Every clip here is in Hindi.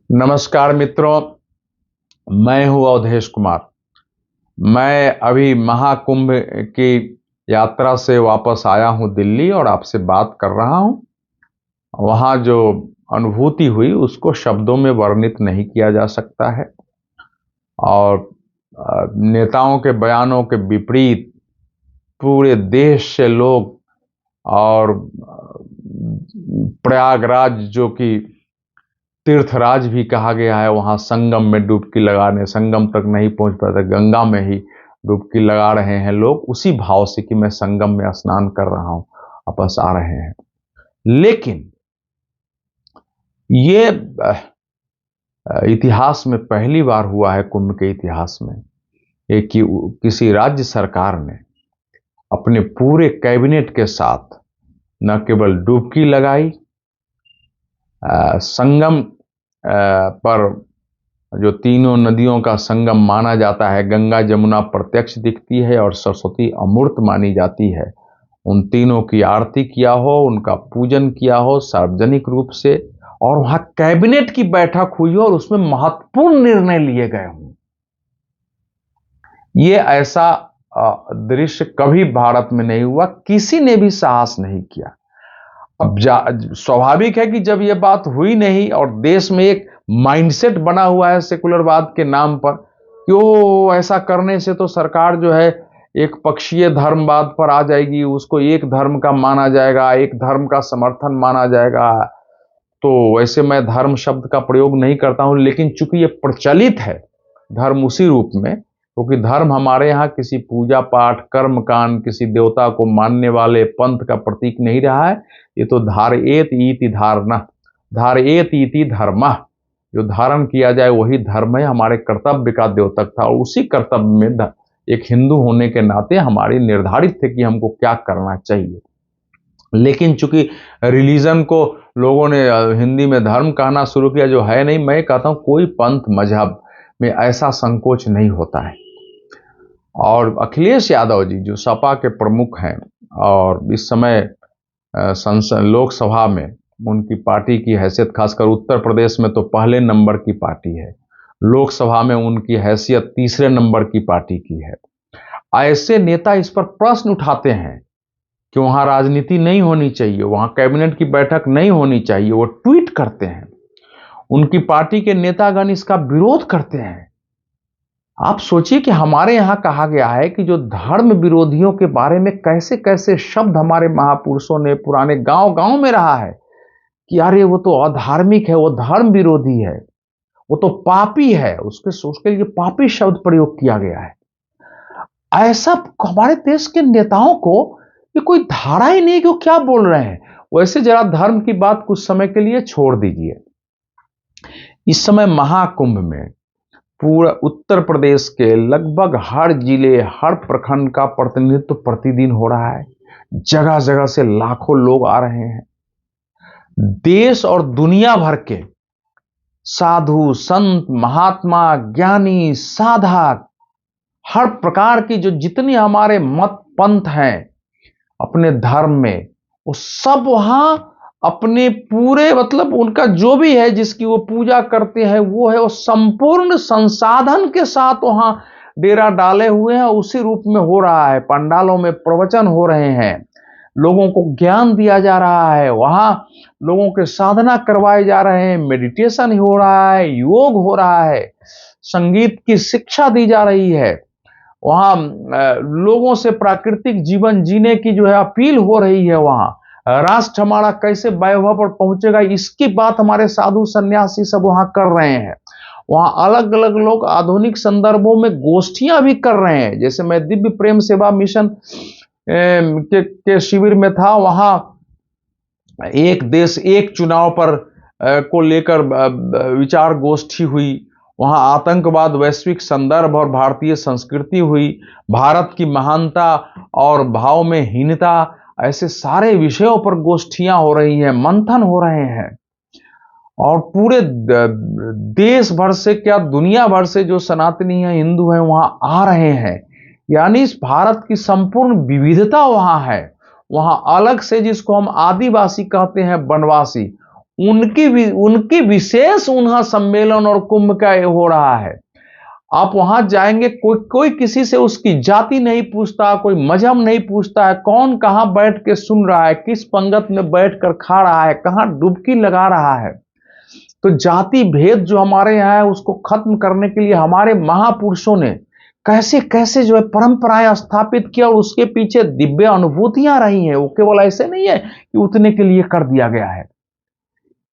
नमस्कार मित्रों, मैं हूं अवधेश कुमार। मैं अभी महाकुंभ की यात्रा से वापस आया हूं दिल्ली और आपसे बात कर रहा हूं। वहां जो अनुभूति हुई उसको शब्दों में वर्णित नहीं किया जा सकता है। और नेताओं के बयानों के विपरीत पूरे देश से लोग और प्रयागराज जो कि तीर्थराज भी कहा गया है, वहां संगम में डुबकी लगाने, संगम तक नहीं पहुंच पाते, गंगा में ही डुबकी लगा रहे हैं लोग, उसी भाव से कि मैं संगम में स्नान कर रहा हूं, वापस आ रहे हैं। लेकिन ये इतिहास में पहली बार हुआ है, कुंभ के इतिहास में, कि किसी राज्य सरकार ने अपने पूरे कैबिनेट के साथ न केवल डुबकी लगाई, संगम पर जो तीनों नदियों का संगम माना जाता है, गंगा जमुना प्रत्यक्ष दिखती है और सरस्वती अमूर्त मानी जाती है, उन तीनों की आरती किया हो, उनका पूजन किया हो सार्वजनिक रूप से, और वहां कैबिनेट की बैठक हुई हो और उसमें महत्वपूर्ण निर्णय लिए गए हों। ये ऐसा दृश्य कभी भारत में नहीं हुआ, किसी ने भी साहस नहीं किया। अब स्वाभाविक है कि जब यह बात हुई नहीं और देश में एक माइंडसेट बना हुआ है सेकुलरवाद के नाम पर, क्यों ऐसा करने से तो सरकार जो है एक पक्षीय धर्मवाद पर आ जाएगी, उसको एक धर्म का माना जाएगा, एक धर्म का समर्थन माना जाएगा। तो वैसे मैं धर्म शब्द का प्रयोग नहीं करता हूं, लेकिन चूंकि ये प्रचलित है धर्म उसी रूप में, क्योंकि धर्म हमारे यहाँ किसी पूजा पाठ कर्म कांड किसी देवता को मानने वाले पंथ का प्रतीक नहीं रहा है। ये तो धारयेत इति धारणा, धारयेत इति धर्म, जो धारण किया जाए वही धर्म है। हमारे कर्तव्य का द्योतक था और उसी कर्तव्य में एक हिंदू होने के नाते हमारी निर्धारित थे कि हमको क्या करना चाहिए। लेकिन चूंकि रिलीजन को लोगों ने हिंदी में धर्म कहना शुरू किया, जो है नहीं, मैं कहता हूं कोई पंथ मजहब में ऐसा संकोच नहीं होता है। और अखिलेश यादव जी जो सपा के प्रमुख हैं और इस समय संसद लोकसभा में उनकी पार्टी की हैसियत, खासकर उत्तर प्रदेश में तो पहले नंबर की पार्टी है, लोकसभा में उनकी हैसियत तीसरे नंबर की पार्टी की है। ऐसे नेता इस पर प्रश्न उठाते हैं कि वहां राजनीति नहीं होनी चाहिए, वहां कैबिनेट की बैठक नहीं होनी चाहिए, वो ट्वीट करते हैं, उनकी पार्टी के नेतागण इसका विरोध करते हैं। आप सोचिए कि हमारे यहां कहा गया है कि जो धर्म विरोधियों के बारे में कैसे कैसे शब्द हमारे महापुरुषों ने पुराने गांव गांव में रहा है कि अरे वो तो अधार्मिक है, वो धर्म विरोधी है, वो तो पापी है, उसके लिए पापी शब्द प्रयोग किया गया है। ऐसा हमारे देश के नेताओं को ये कोई धारा ही नहीं कि वो क्या बोल रहे हैं। वैसे जरा धर्म की बात कुछ समय के लिए छोड़ दीजिए। इस समय महाकुंभ में पूरा उत्तर प्रदेश के लगभग हर जिले हर प्रखंड का प्रतिनिधित्व प्रतिदिन हो रहा है। जगह जगह से लाखों लोग आ रहे हैं। देश और दुनिया भर के साधु संत महात्मा ज्ञानी साधक, हर प्रकार की जो जितने हमारे मत पंथ हैं अपने धर्म में, वो सब वहां अपने पूरे मतलब उनका जो भी है जिसकी वो पूजा करते हैं वो है, वो संपूर्ण संसाधन के साथ वहां डेरा डाले हुए हैं। उसी रूप में हो रहा है, पंडालों में प्रवचन हो रहे हैं, लोगों को ज्ञान दिया जा रहा है, वहां लोगों के साधना करवाए जा रहे हैं, मेडिटेशन हो रहा है, योग हो रहा है, संगीत की शिक्षा दी जा रही है, वहां लोगों से प्राकृतिक जीवन जीने की जो है अपील हो रही है। वहां राष्ट्र हमारा कैसे वैभव पर पहुंचेगा इसकी बात हमारे साधु सन्यासी सब वहां कर रहे हैं। वहां अलग अलग लोग आधुनिक संदर्भों में गोष्ठियां भी कर रहे हैं। जैसे मैं दिव्य प्रेम सेवा मिशन के शिविर में था, वहां एक देश एक चुनाव पर को लेकर विचार गोष्ठी हुई, वहां आतंकवाद वैश्विक संदर्भ और भारतीय संस्कृति हुई, भारत की महानता और भाव में हीनता, ऐसे सारे विषयों पर गोष्ठियां हो रही हैं, मंथन हो रहे हैं। और पूरे देश भर से क्या दुनिया भर से जो सनातनी है हिंदू हैं वहां आ रहे हैं। यानी इस भारत की संपूर्ण विविधता वहां है। वहां अलग से जिसको हम आदिवासी कहते हैं, वनवासी, उनकी विशेष उन्हा सम्मेलन और कुंभ का हो रहा है। आप वहां जाएंगे, कोई किसी से उसकी जाति नहीं पूछता, कोई मजहब नहीं पूछता है, कौन कहां बैठ के सुन रहा है, किस पंगत में बैठ कर खा रहा है, कहां डुबकी लगा रहा है। तो जाति भेद जो हमारे यहाँ है उसको खत्म करने के लिए हमारे महापुरुषों ने कैसे कैसे जो है परंपराएं स्थापित किया, और उसके पीछे दिव्य अनुभूतियां रही हैं। वो केवल ऐसे नहीं है कि उतने के लिए कर दिया गया है।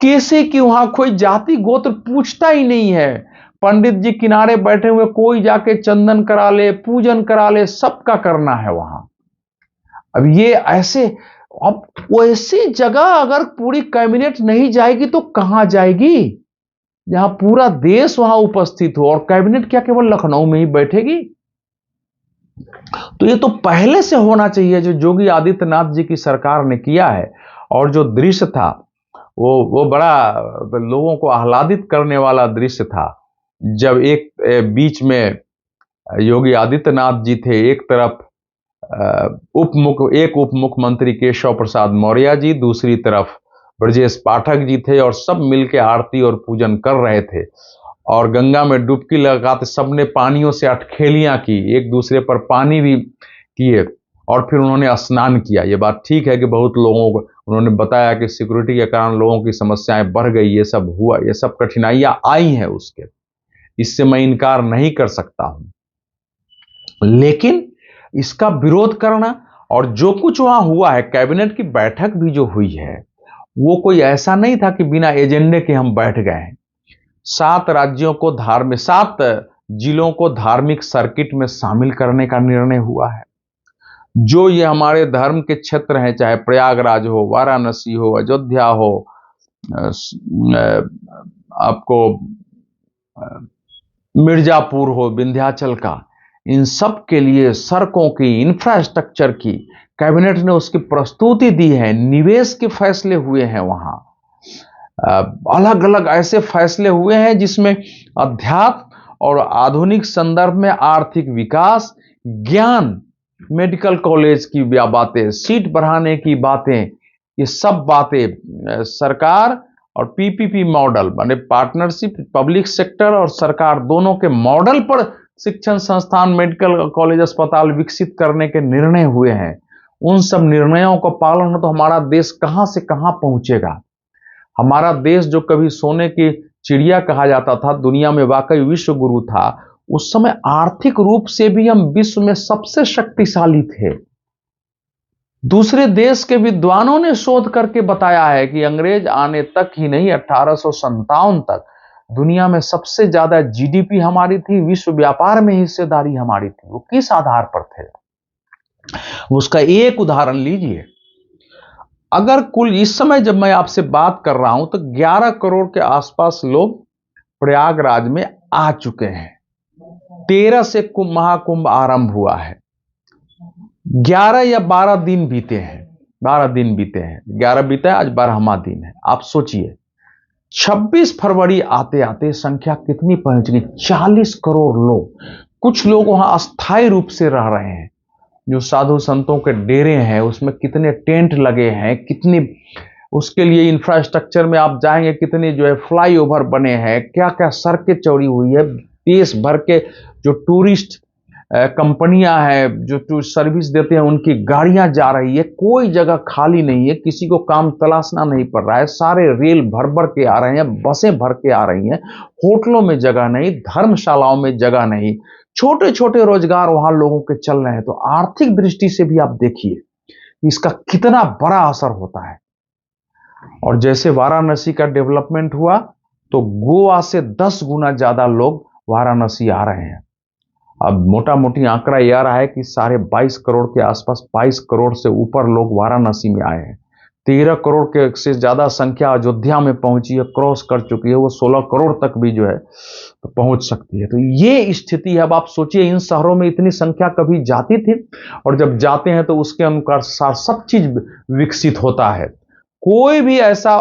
कैसे कि वहां कोई जाति गोत्र पूछता ही नहीं है। पंडित जी किनारे बैठे हुए, कोई जाके चंदन करा ले, पूजन करा ले, सबका करना है वहां। अब ये ऐसे, अब वैसी जगह अगर पूरी कैबिनेट नहीं जाएगी तो कहां जाएगी, जहां पूरा देश वहां उपस्थित हो, और कैबिनेट क्या केवल लखनऊ में ही बैठेगी। तो ये तो पहले से होना चाहिए, जो योगी आदित्यनाथ जी की सरकार ने किया है। और जो दृश्य था वो बड़ा लोगों को आह्लादित करने वाला दृश्य था। जब एक बीच में योगी आदित्यनाथ जी थे, एक तरफ एक उप मुख्यमंत्री केशव प्रसाद मौर्य जी, दूसरी तरफ ब्रजेश पाठक जी थे, और सब मिलकर आरती और पूजन कर रहे थे। और गंगा में डुबकी लगाते सबने पानियों से अटखेलियां की, एक दूसरे पर पानी भी किए, और फिर उन्होंने स्नान किया। ये बात ठीक है कि बहुत लोगों को उन्होंने बताया कि सिक्योरिटी के कारण लोगों की समस्याएं बढ़ गई, ये सब हुआ, ये सब कठिनाइयां आई हैं उसके, इससे मैं इनकार नहीं कर सकता हूं। लेकिन इसका विरोध करना, और जो कुछ वहां हुआ है, कैबिनेट की बैठक भी जो हुई है, वो कोई ऐसा नहीं था कि बिना एजेंडे के हम बैठ गए हैं। 7 राज्यों को 7 जिलों को धार्मिक सर्किट में शामिल करने का निर्णय हुआ है। जो ये हमारे धर्म के क्षेत्र हैं, चाहे प्रयागराज हो, वाराणसी हो, अयोध्या हो, आपको मिर्जापुर हो, विंध्याचल का, इन सब के लिए सड़कों की, इंफ्रास्ट्रक्चर की कैबिनेट ने उसकी प्रस्तुति दी है। निवेश के फैसले हुए हैं वहां, अलग अलग ऐसे फैसले हुए हैं जिसमें अध्यात्म और आधुनिक संदर्भ में आर्थिक विकास, ज्ञान, मेडिकल कॉलेज की बातें, सीट बढ़ाने की बातें, ये सब बातें सरकार और पीपीपी मॉडल, माने पार्टनरशिप, पब्लिक सेक्टर और सरकार दोनों के मॉडल पर शिक्षण संस्थान, मेडिकल कॉलेज, अस्पताल विकसित करने के निर्णय हुए हैं। उन सब निर्णयों का पालन हो तो हमारा देश कहां से कहां पहुंचेगा। हमारा देश जो कभी सोने की चिड़िया कहा जाता था, दुनिया में वाकई विश्व गुरु था, उस समय आर्थिक रूप से भी हम विश्व में सबसे शक्तिशाली थे। दूसरे देश के विद्वानों ने शोध करके बताया है कि अंग्रेज आने तक ही नहीं, 1857 तक दुनिया में सबसे ज्यादा जीडीपी हमारी थी, विश्व व्यापार में हिस्सेदारी हमारी थी। वो किस आधार पर थे, उसका एक उदाहरण लीजिए। अगर कुल इस समय जब मैं आपसे बात कर रहा हूं तो 11 करोड़ के आसपास लोग प्रयागराज में आ चुके हैं। 13 से महाकुंभ आरंभ हुआ है। 11 या 12 दिन बीते हैं, 12 दिन बीते हैं, 11 बीता है, आज 12वां दिन है। आप सोचिए 26 फरवरी आते आते संख्या कितनी पहुंच गई, 40 करोड़ लोग। कुछ लोग वहां अस्थायी रूप से रह रहे हैं। जो साधु संतों के डेरे हैं उसमें कितने टेंट लगे हैं, कितनी उसके लिए इंफ्रास्ट्रक्चर में आप जाएंगे, कितने जो है फ्लाईओवर बने हैं, क्या क्या सड़कें चौड़ी हुई है। देश भर के जो टूरिस्ट कंपनियां हैं जो सर्विस देते हैं, उनकी गाड़ियां जा रही है, कोई जगह खाली नहीं है, किसी को काम तलाशना नहीं पड़ रहा है। सारे रेल भर भर के आ रहे हैं, बसें भर के आ रही हैं, होटलों में जगह नहीं, धर्मशालाओं में जगह नहीं, छोटे छोटे रोजगार वहां लोगों के चल रहे हैं। तो आर्थिक दृष्टि से भी आप देखिए इसका कितना बड़ा असर होता है। और जैसे वाराणसी का डेवलपमेंट हुआ तो गोवा से 10 गुना ज्यादा लोग वाराणसी आ रहे हैं। अब मोटा मोटी आंकड़ा यह आ रहा है कि 22.5 करोड़ के आसपास, 22 करोड़ से ऊपर लोग वाराणसी में आए हैं। 13 करोड़ के से ज्यादा संख्या अयोध्या में पहुंची है, क्रॉस कर चुकी है, वो 16 करोड़ तक भी जो है तो पहुंच सकती है। तो ये स्थिति है। अब आप सोचिए इन शहरों में इतनी संख्या कभी जाती थी, और जब जाते हैं तो उसके अनुसार सब चीज विकसित होता है। कोई भी ऐसा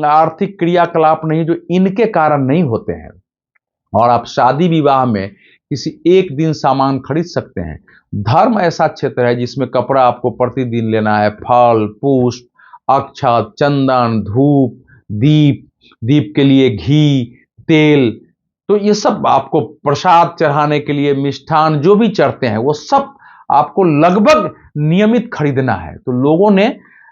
आर्थिक क्रियाकलाप नहीं जो इनके कारण नहीं होते हैं। और आप शादी विवाह में किसी एक दिन सामान खरीद सकते हैं। धर्म ऐसा क्षेत्र है जिसमें कपड़ा आपको प्रतिदिन लेना है, फल, पुष्प, अक्षत, चंदन, धूप, दीप, दीप के लिए घी, तेल, तो ये सब आपको प्रसाद चढ़ाने के लिए मिष्ठान जो भी चढ़ते हैं वो सब आपको लगभग नियमित खरीदना है। तो लोगों ने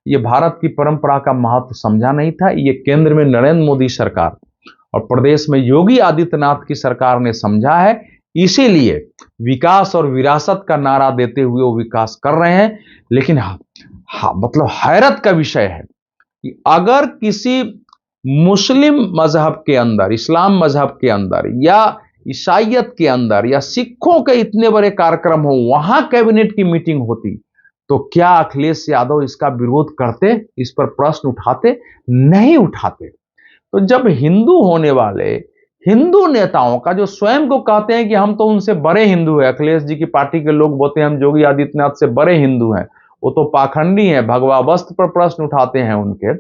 ये भारत की परंपरा का महत्व समझा नहीं था। ये केंद्र में नरेंद्र मोदी सरकार और प्रदेश में योगी आदित्यनाथ की सरकार ने समझा है, इसीलिए विकास और विरासत का नारा देते हुए वो विकास कर रहे हैं। लेकिन मतलब हैरत का विषय है कि अगर किसी मुस्लिम मजहब के अंदर, इस्लाम मजहब के अंदर या ईसाइयत के अंदर या सिखों के इतने बड़े कार्यक्रम हो, वहां कैबिनेट की मीटिंग होती, तो क्या अखिलेश यादव इसका विरोध करते, इस पर प्रश्न उठाते? नहीं उठाते। तो जब हिंदू होने वाले हिंदू नेताओं का, जो स्वयं को कहते हैं कि हम तो उनसे बड़े हिंदू हैं, अखिलेश जी की पार्टी के लोग बोलते हैं हम योगी आदित्यनाथ से बड़े हिंदू हैं, वो तो पाखंडी हैं, भगवा वस्त्र पर प्रश्न उठाते हैं उनके,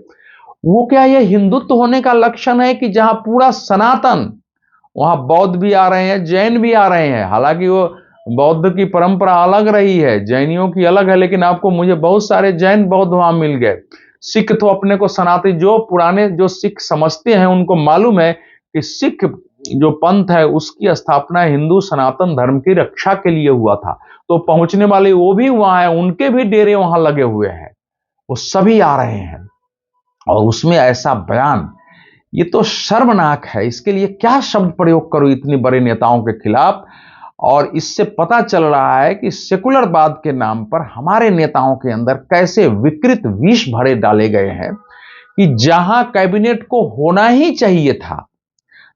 वो क्या ये हिंदुत्व होने का लक्षण है कि जहां पूरा सनातन, वहां बौद्ध भी आ रहे हैं, जैन भी आ रहे हैं, हालांकि वो बौद्ध की परंपरा अलग रही है, जैनियों की अलग है, लेकिन आपको मुझे बहुत सारे जैन बौद्ध वहां मिल गए। सिख तो अपने को सनातनी, जो पुराने जो सिख समझते हैं उनको मालूम है कि सिख जो पंथ है उसकी स्थापना हिंदू सनातन धर्म की रक्षा के लिए हुआ था। तो पहुंचने वाले वो भी वहां है, उनके भी डेरे वहां लगे हुए हैं, वो सभी आ रहे हैं। और उसमें ऐसा बयान, ये तो शर्मनाक है। इसके लिए क्या शब्द प्रयोग करो इतने बड़े नेताओं के खिलाफ। और इससे पता चल रहा है कि सेकुलरवाद के नाम पर हमारे नेताओं के अंदर कैसे विकृत विष भरे डाले गए हैं कि जहां कैबिनेट को होना ही चाहिए था,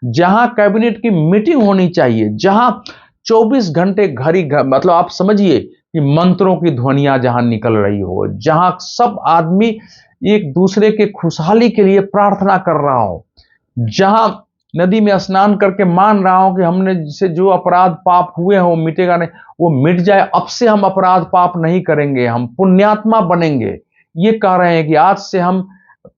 जहां कैबिनेट की मीटिंग होनी चाहिए, जहां 24 घंटे मतलब आप समझिए कि मंत्रों की ध्वनियां जहां निकल रही हो, जहां सब आदमी एक दूसरे के खुशहाली के लिए प्रार्थना कर रहा हो, जहां नदी में स्नान करके मान रहा हूं कि हमने जिसे जो अपराध पाप हुए हैं वो मिटेगा नहीं, वो मिट जाए, अब से हम अपराध पाप नहीं करेंगे, हम पुण्यात्मा बनेंगे, ये कह रहे हैं कि आज से हम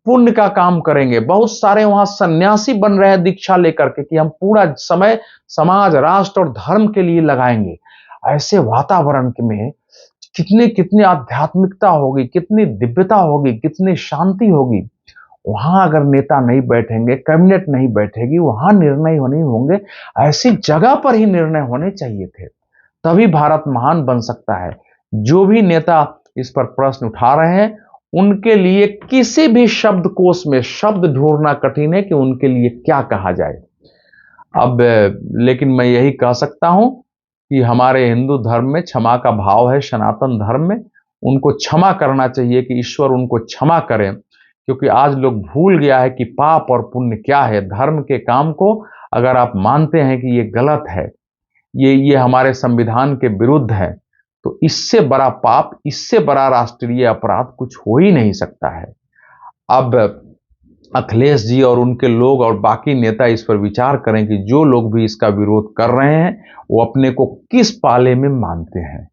पुण्य का काम करेंगे। बहुत सारे वहां सन्यासी बन रहे हैं दीक्षा लेकर के कि हम पूरा समय समाज, राष्ट्र और धर्म के लिए लगाएंगे। ऐसे वातावरण में कितने कितनी आध्यात्मिकता होगी, कितनी दिव्यता होगी, कितनी शांति होगी। वहां अगर नेता नहीं बैठेंगे, कैबिनेट नहीं बैठेगी, वहां निर्णय नहीं होंगे, ऐसी जगह पर ही निर्णय होने चाहिए थे, तभी भारत महान बन सकता है। जो भी नेता इस पर प्रश्न उठा रहे हैं उनके लिए किसी भी शब्दकोश में शब्द ढूंढना कठिन है कि उनके लिए क्या कहा जाए। अब लेकिन मैं यही कह सकता हूं कि हमारे हिंदू धर्म में क्षमा का भाव है, सनातन धर्म में उनको क्षमा करना चाहिए कि ईश्वर उनको क्षमा करें, क्योंकि आज लोग भूल गया है कि पाप और पुण्य क्या है। धर्म के काम को अगर आप मानते हैं कि ये गलत है, ये हमारे संविधान के विरुद्ध है, तो इससे बड़ा पाप, इससे बड़ा राष्ट्रीय अपराध कुछ हो ही नहीं सकता है। अब अखिलेश जी और उनके लोग और बाकी नेता इस पर विचार करें कि जो लोग भी इसका विरोध कर रहे हैं वो अपने को किस पाले में मानते हैं।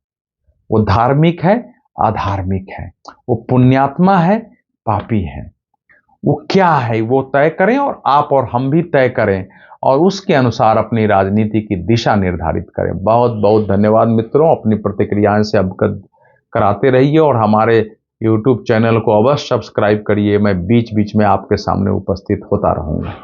वो धार्मिक है, अधार्मिक है, वो पुण्यात्मा है, पापी है, वो क्या है वो तय करें और आप और हम भी तय करें और उसके अनुसार अपनी राजनीति की दिशा निर्धारित करें। बहुत बहुत धन्यवाद मित्रों, अपनी प्रतिक्रियाएं से अवगत कराते रहिए और हमारे YouTube चैनल को अवश्य सब्सक्राइब करिए। मैं बीच बीच में आपके सामने उपस्थित होता रहूंगा।